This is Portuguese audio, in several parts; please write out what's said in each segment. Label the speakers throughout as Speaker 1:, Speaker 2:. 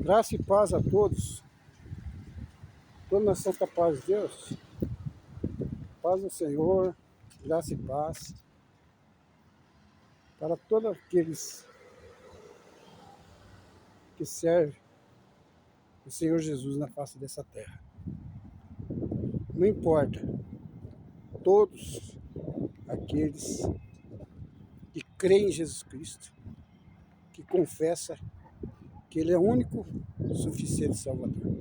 Speaker 1: Graça e paz a todos. Toda na santa paz de Deus. Paz do Senhor, graça e paz para todos aqueles que servem o Senhor Jesus na face dessa terra. Não importa, todos aqueles que creem em Jesus Cristo, que confessam que Ele é o único suficiente Salvador.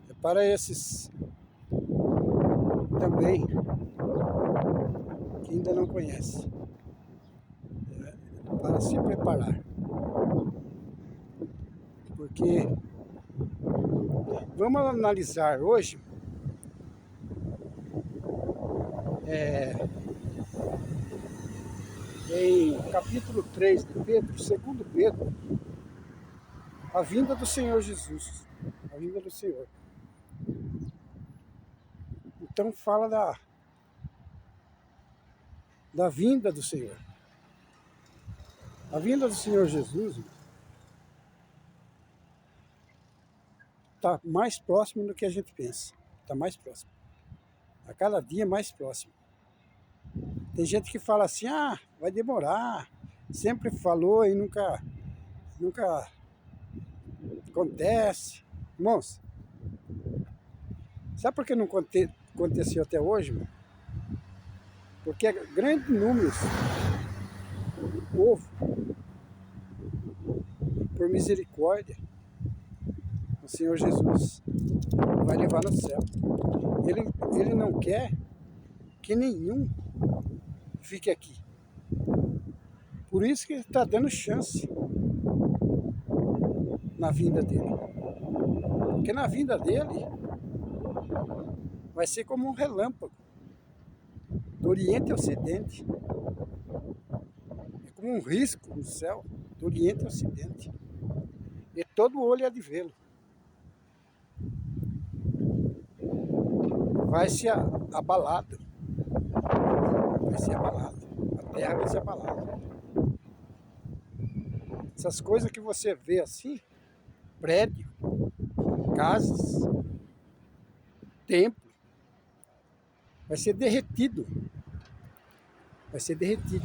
Speaker 1: É para esses também que ainda não conhecem, para se preparar. Porque vamos analisar hoje em capítulo 3 de Pedro, 2 Pedro, a vinda do Senhor Jesus, a vinda do Senhor. Então fala da vinda do Senhor. A vinda do Senhor Jesus está mais próximo do que a gente pensa. Está mais próximo. A cada dia mais próximo. Tem gente que fala assim, vai demorar. Sempre falou e nunca acontece. Irmãos, sabe por que não aconteceu até hoje, irmão? Porque é grande número do povo, por misericórdia, o Senhor Jesus vai levar no céu. Ele não quer que nenhum fique aqui. Por isso que ele está dando chance na vinda dele. Porque na vinda dele vai ser como um relâmpago do Oriente ao Ocidente. É como um risco no céu do Oriente ao Ocidente. E todo olho há de vê-lo. Vai ser abalado. Vai ser abalado. A terra vai ser abalada. Essas coisas que você vê assim, prédio, casas, templo, vai ser derretido. Vai ser derretido.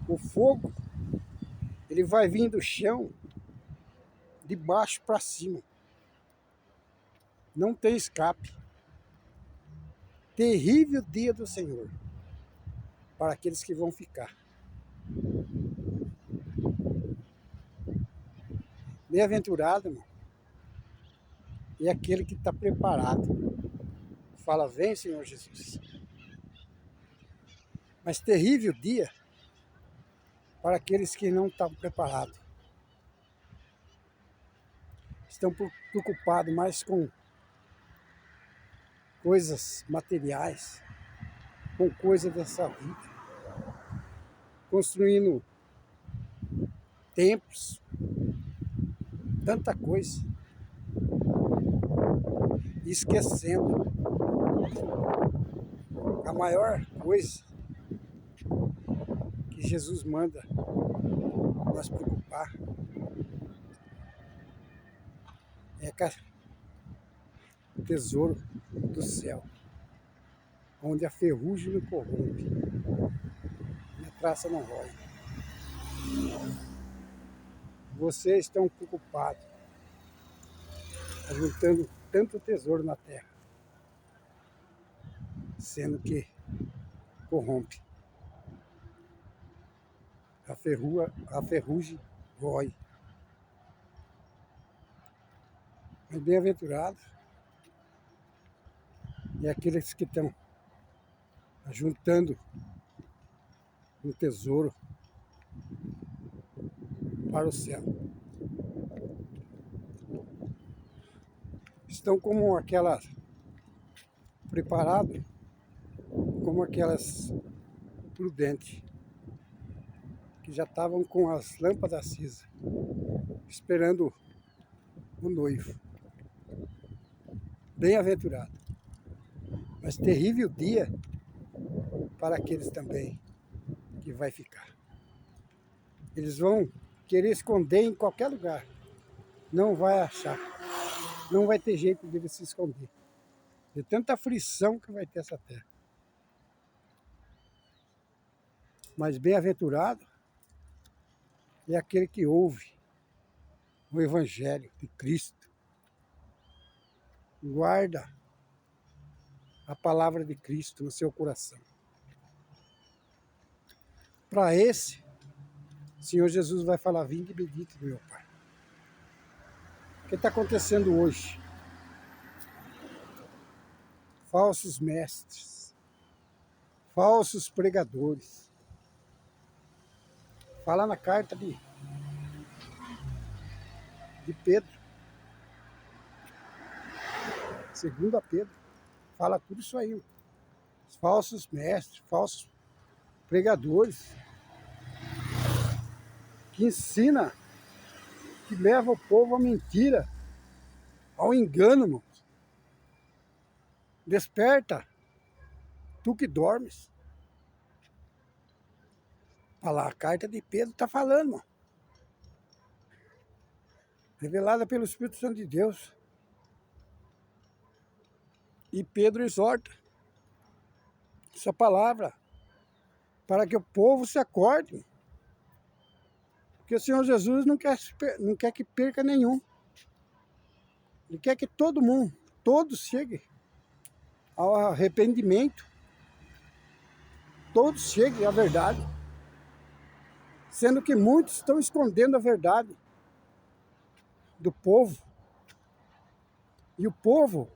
Speaker 1: O fogo, ele vai vir do chão de baixo para cima. Não tem escape. Terrível dia do Senhor para aqueles que vão ficar. Bem-aventurado, irmão, é aquele que está preparado. Fala, vem, Senhor Jesus. Mas terrível dia para aqueles que não estão preparados. Estão preocupados mais com coisas materiais, com coisas dessa vida, construindo templos, tanta coisa, e esquecendo a maior coisa que Jesus manda nós preocupar é o tesouro do céu, onde a ferrugem não corrompe e a traça não rói. Vocês estão preocupados, juntando tanto tesouro na terra, sendo que corrompe. A ferrugem rói. Mas bem-aventurados é aqueles que estão juntando um tesouro para o céu. Estão como aquelas preparados, como aquelas prudentes, que já estavam com as lâmpadas acesas, esperando o noivo. Bem-aventurado. Mas terrível dia para aqueles também que vai ficar. Eles vão querer esconder em qualquer lugar. Não vai achar. Não vai ter jeito dele se esconder. De tanta aflição que vai ter essa terra. Mas bem-aventurado é aquele que ouve o Evangelho de Cristo. Guarda a palavra de Cristo no seu coração. Para esse, o Senhor Jesus vai falar: vinde e bendito do meu Pai. O que está acontecendo hoje? Falsos mestres, falsos pregadores. Fala na carta de Pedro, 2 Pedro, fala tudo isso aí. Os falsos mestres, falsos pregadores, que ensina, que leva o povo à mentira, ao engano, irmão. Desperta, tu que dormes. Olha lá, a carta de Pedro está falando, irmão. Revelada pelo Espírito Santo de Deus. E Pedro exorta essa palavra para que o povo se acorde. Porque o Senhor Jesus não quer que perca nenhum. Ele quer que todo mundo, todos cheguem ao arrependimento. Todos cheguem à verdade. Sendo que muitos estão escondendo a verdade do povo. E o povo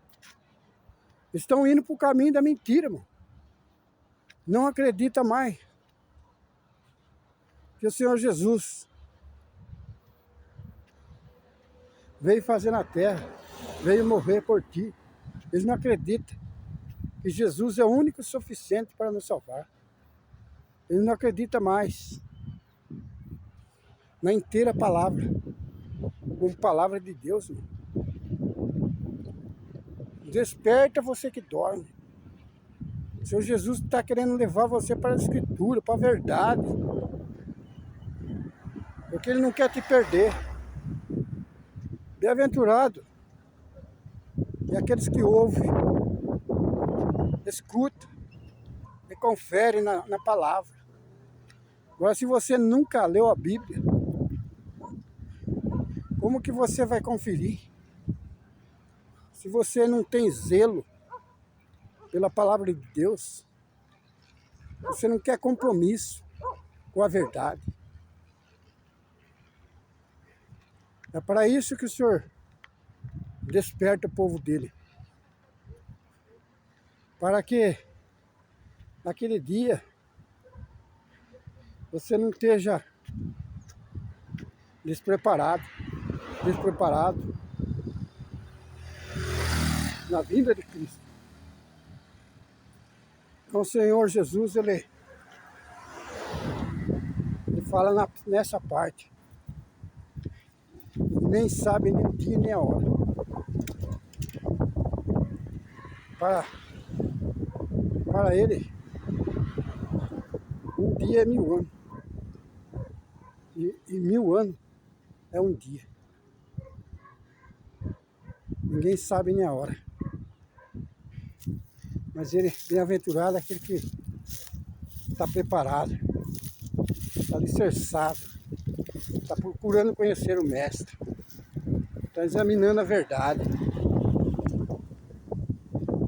Speaker 1: estão indo para o caminho da mentira, irmão. Não acredita mais que o Senhor Jesus veio fazer na terra, veio morrer por ti. Eles não acreditam que Jesus é o único e suficiente para nos salvar. Eles não acreditam mais na inteira palavra, como palavra de Deus, irmão. Desperta você que dorme. O Senhor Jesus está querendo levar você para a Escritura, para a verdade. Porque Ele não quer te perder. Bem-aventurado é aqueles que ouvem, escutam e conferem na palavra. Agora, se você nunca leu a Bíblia, como que você vai conferir? Se você não tem zelo pela palavra de Deus, você não quer compromisso com a verdade. É para isso que o Senhor desperta o povo dele. Para que naquele dia você não esteja despreparado na vinda de Cristo. Então o Senhor Jesus, ele fala nessa parte. Nem sabe nem o dia nem a hora. Para ele, um dia é 1000 anos. E 1000 anos é um dia. Ninguém sabe nem a hora. Mas ele, bem-aventurado, é aquele que está preparado, está alicerçado, está procurando conhecer o Mestre, está examinando a verdade,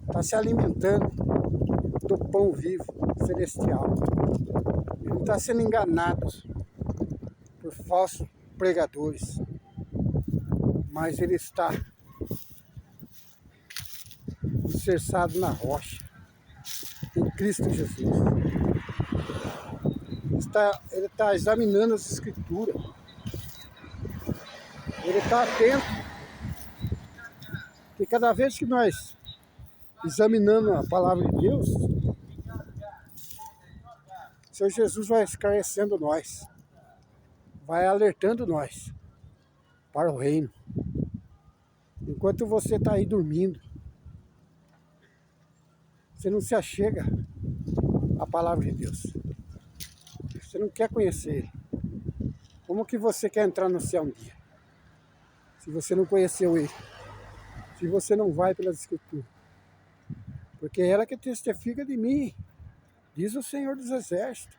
Speaker 1: está se alimentando do pão vivo, celestial. Ele não está sendo enganado por falsos pregadores, mas ele está alicerçado na rocha, em Cristo Jesus. Ele está examinando as Escrituras. Ele está atento. Porque cada vez que nós examinamos a palavra de Deus, o Senhor Jesus vai esclarecendo nós, vai alertando nós para o reino. Enquanto você está aí dormindo, você não se achega à palavra de Deus. Você não quer conhecer Ele. Como que você quer entrar no céu um dia? Se você não conheceu ele. Se você não vai pelas escrituras. Porque é ela que testifica de mim. Diz o Senhor dos Exércitos.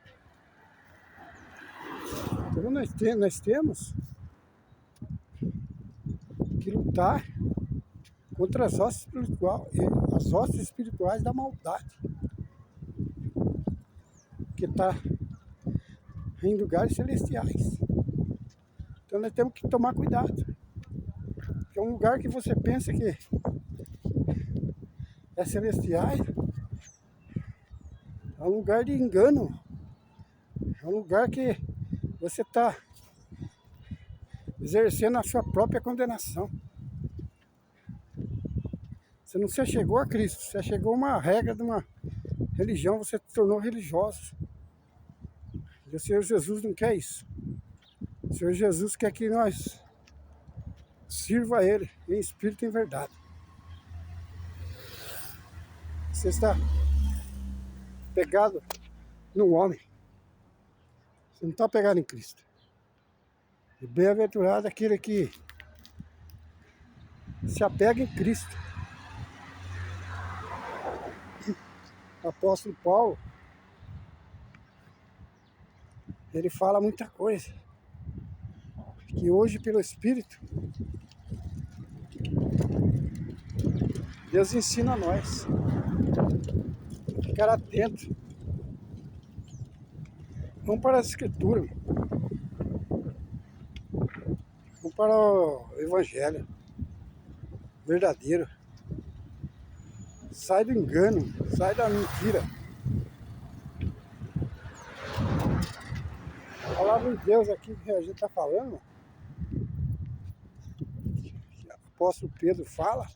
Speaker 1: Então nós temos que lutar contra as hostes espirituais da maldade. Que está em lugares celestiais. Então nós temos que tomar cuidado. Que é um lugar que você pensa que é celestial, é um lugar de engano. É um lugar que você está exercendo a sua própria condenação. Você não se chegou a Cristo, você chegou a uma regra de uma religião, você se tornou religioso. E o Senhor Jesus não quer isso. O Senhor Jesus quer que nós sirva a Ele em espírito e em verdade. Você está pegado no homem. Você não está pegado em Cristo. E bem-aventurado aquele que se apega em Cristo. O apóstolo Paulo, ele fala muita coisa. Que hoje, pelo Espírito, Deus ensina a nós. Ficar atento. Vamos para as Escrituras. Vamos para o Evangelho verdadeiro. Sai do engano, sai da mentira. A palavra de Deus aqui que a gente está falando, que o apóstolo Pedro fala,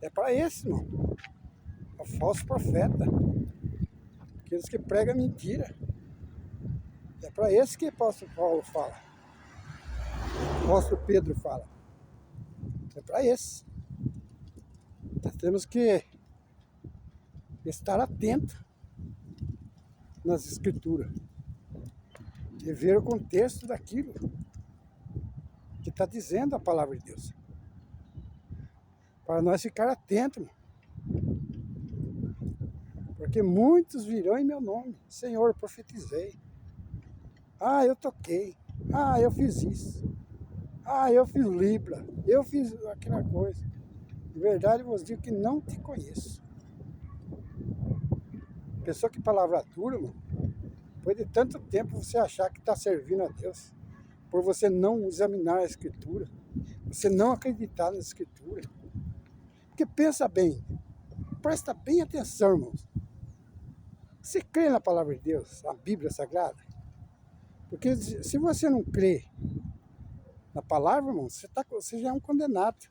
Speaker 1: é para esse, irmão. É o falso profeta. Aqueles que pregam mentira. É para esse que o apóstolo Paulo fala. O apóstolo Pedro fala. É para esse. Nós temos que estar atento nas escrituras e ver o contexto daquilo que está dizendo a palavra de Deus, para nós ficar atentos, porque muitos virão em meu nome: Senhor, eu profetizei, eu toquei, eu fiz isso, eu fiz Libra, eu fiz aquela coisa. De verdade vos digo que não te conheço. Pessoa que palavra dura, irmão, depois de tanto tempo você achar que está servindo a Deus, por você não examinar a Escritura, você não acreditar na Escritura. Porque pensa bem, presta bem atenção, irmãos. Você crê na palavra de Deus, na Bíblia Sagrada? Porque se você não crê na palavra, irmão, você já é um condenado.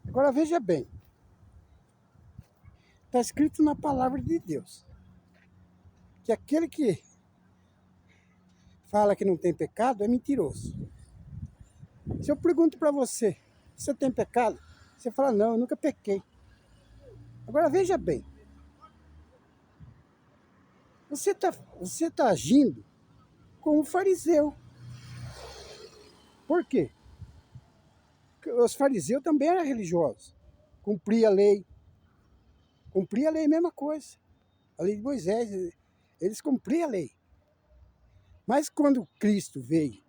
Speaker 1: Agora veja bem, está escrito na palavra de Deus que aquele que fala que não tem pecado é mentiroso. Se eu pergunto para você, você tem pecado? Você fala, não, eu nunca pequei. Agora veja bem, você tá agindo como um fariseu. Por quê? Porque os fariseus também eram religiosos. Cumpria a lei. Cumpria a lei, mesma coisa. A lei de Moisés, eles cumpriam a lei. Mas quando Cristo veio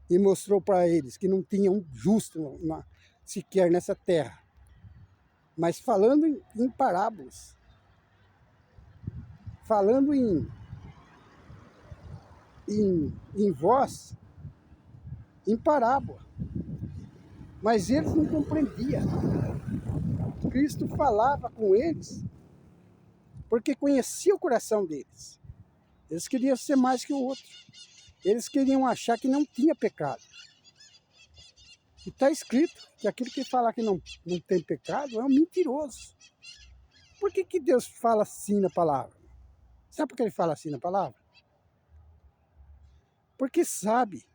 Speaker 1: e mostrou para eles que não tinha um justo sequer nessa terra, mas falando em parábolas, falando em voz, em parábola, mas eles não compreendiam. Cristo falava com eles porque conhecia o coração deles. Eles queriam ser mais que o outro. Eles queriam achar que não tinha pecado. E está escrito que aquele que fala que não tem pecado é um mentiroso. Por que Deus fala assim na palavra? Sabe por que ele fala assim na palavra? Porque sabe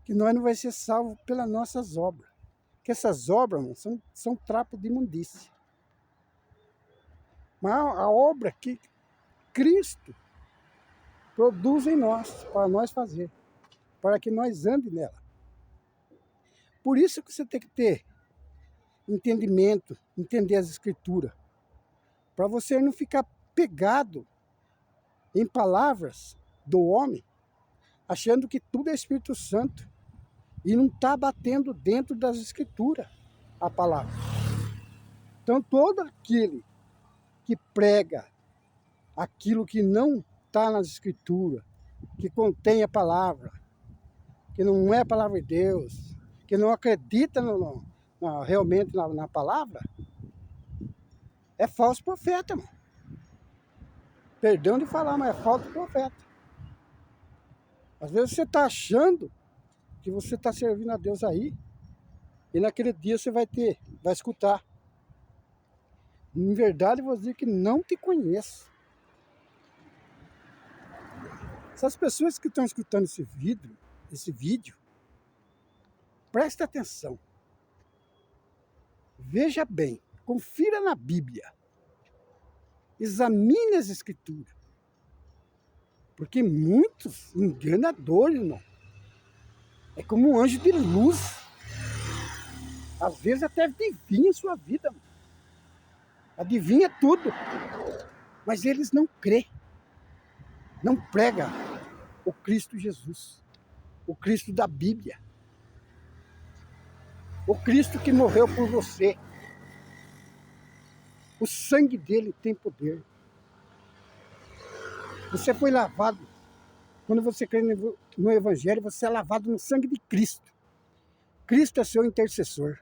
Speaker 1: que nós não vamos ser salvos pelas nossas obras. Que essas obras, irmão, são trapo de imundícia. Mas a obra que Cristo produz em nós, para nós fazer, para que nós ande nela. Por isso que você tem que ter entendimento, entender as escrituras, para você não ficar pegado em palavras do homem, achando que tudo é Espírito Santo e não está batendo dentro das escrituras a palavra. Então todo aquele que prega aquilo que não está nas escrituras, que contém a palavra, que não é a palavra de Deus, que não acredita realmente na palavra, é falso profeta, mano. Perdão de falar, mas é falso profeta. Às vezes você está achando que você está servindo a Deus aí, e naquele dia você vai escutar. Em verdade, eu vou dizer que não te conheço. Essas pessoas que estão escutando esse vídeo, presta atenção. Veja bem, confira na Bíblia. Examine as escrituras. Porque muitos enganadores, irmão, é como um anjo de luz. Às vezes até adivinha a sua vida, mano. Adivinha tudo. Mas eles não crê. Não prega o Cristo Jesus. O Cristo da Bíblia. O Cristo que morreu por você. O sangue dele tem poder. Você foi lavado. Quando você crê no Evangelho, você é lavado no sangue de Cristo. Cristo é seu intercessor.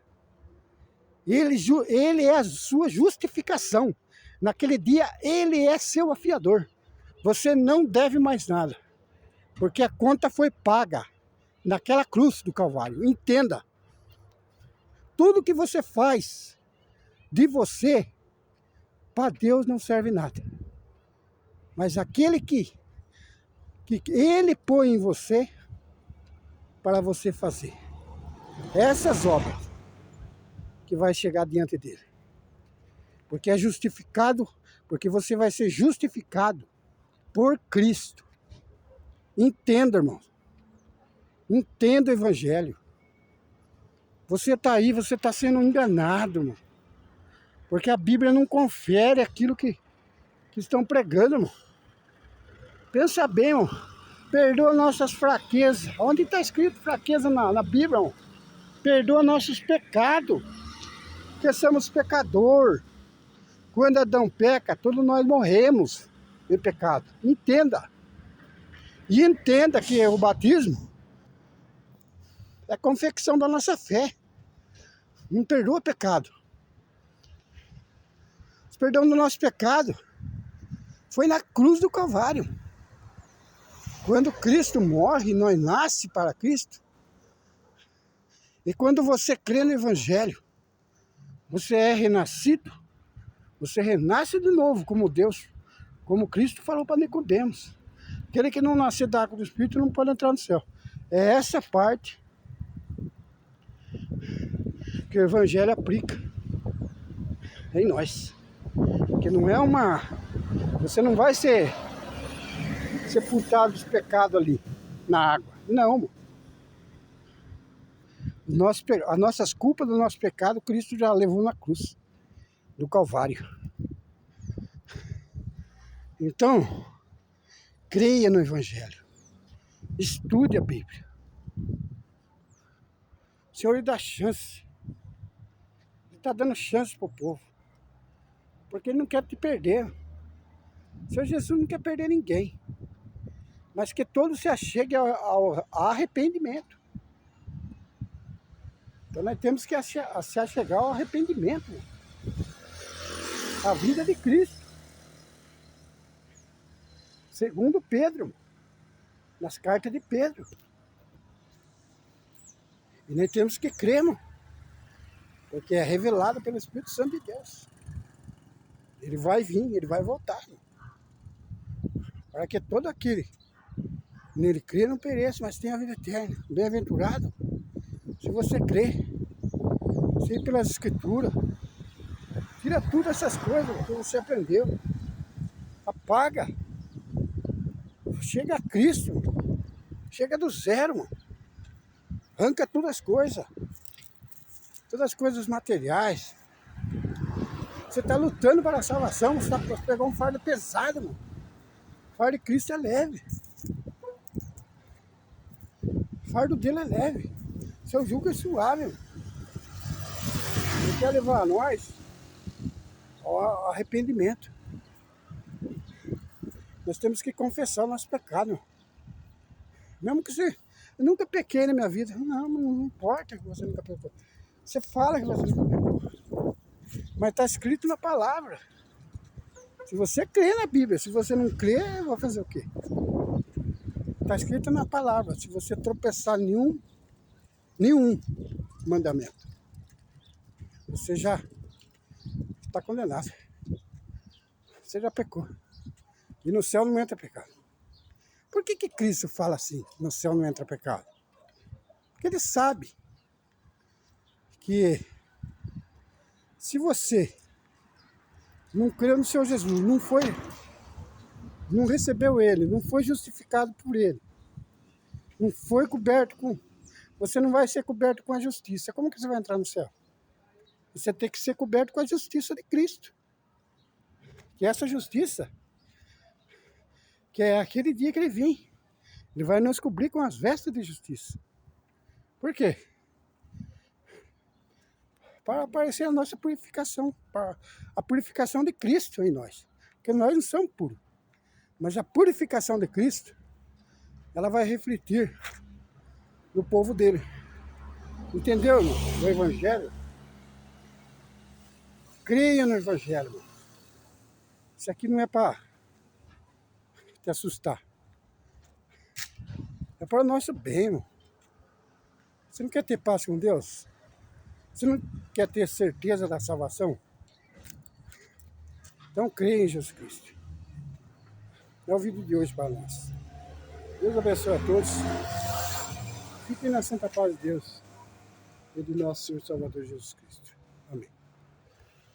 Speaker 1: Ele é a sua justificação. Naquele dia, ele é seu afiador. Você não deve mais nada. Porque a conta foi paga naquela cruz do Calvário. Entenda. Tudo que você faz de você, para Deus não serve nada. Mas aquele que ele põe em você, para você fazer. Essas obras que vai chegar diante dele. Porque é justificado, porque você vai ser justificado por Cristo. Entenda, irmão. Entenda o Evangelho. Você está aí, você está sendo enganado, irmão. Porque a Bíblia não confere aquilo que estão pregando, irmão. Pensa bem, irmão. Perdoa nossas fraquezas. Onde está escrito fraqueza na Bíblia, irmão? Perdoa nossos pecados. Porque somos pecador. Quando Adão peca, todos nós morremos em pecado. Entenda. E entenda que o batismo é a confecção da nossa fé. Não perdoa pecado. O perdão do nosso pecado foi na cruz do Calvário. Quando Cristo morre, nós nasce para Cristo. E quando você crê no Evangelho, você é renascido. Você renasce de novo, como Deus, como Cristo falou para Nicodemos. Aquele que não nascer da água do Espírito não pode entrar no céu. É essa parte que o Evangelho aplica em nós. Que não é uma... Você não vai ser sepultado dos pecados ali, na água. Não. As nossas culpas do nosso pecado, Cristo já levou na cruz do Calvário. Então, creia no Evangelho. Estude a Bíblia. O Senhor lhe dá chance. Ele está dando chance para o povo. Porque Ele não quer te perder. O Senhor Jesus não quer perder ninguém. Mas que todos se acheguem ao arrependimento. Então nós temos que se achegar ao arrependimento. A vida de Cristo. Segundo Pedro. Nas cartas de Pedro. E nós temos que crer, irmão. Porque é revelado pelo Espírito Santo de Deus. Ele vai vir, ele vai voltar. Irmão. Para que todo aquele nele crê não pereça, mas tenha a vida eterna. Bem-aventurado. Se você crê, se ir pelas escrituras, tira tudo essas coisas que você aprendeu. Apaga. Chega a Cristo, chega do zero, mano. Arranca todas as coisas materiais. Você está lutando para a salvação, você está pegando um fardo pesado, mano. O fardo de Cristo é leve. O fardo dele é leve. Seu jugo é suave, mano. Ele quer levar a nós ao arrependimento. Nós temos que confessar o nosso pecado. Mesmo que você... Eu nunca pequei na minha vida. Não importa que você nunca pecou. Você fala que você nunca pecou. Mas está escrito na palavra. Se você crê na Bíblia, se você não crê, eu vou fazer o quê? Está escrito na palavra. Se você tropeçar nenhum mandamento, você já está condenado. Você já pecou. E no céu não entra pecado. Por que Cristo fala assim, no céu não entra pecado? Porque ele sabe que se você não creu no Senhor Jesus, não recebeu ele, não foi justificado por ele, não foi coberto com... Você não vai ser coberto com a justiça. Como que você vai entrar no céu? Você tem que ser coberto com a justiça de Cristo. Que essa justiça, que é aquele dia que ele vem, ele vai nos cobrir com as vestes de justiça. Por quê? Para aparecer a nossa purificação, para a purificação de Cristo em nós. Porque nós não somos puros. Mas a purificação de Cristo, ela vai refletir no povo dele. Entendeu, irmão? O Evangelho. Creia no Evangelho, irmão. Isso aqui não é para te assustar. É para o nosso bem, irmão. Você não quer ter paz com Deus? Você não quer ter certeza da salvação? Então creia em Jesus Cristo. É o vídeo de hoje para nós. Deus abençoe a todos. Fiquem na santa paz de Deus e do nosso Senhor Salvador Jesus Cristo. Amém.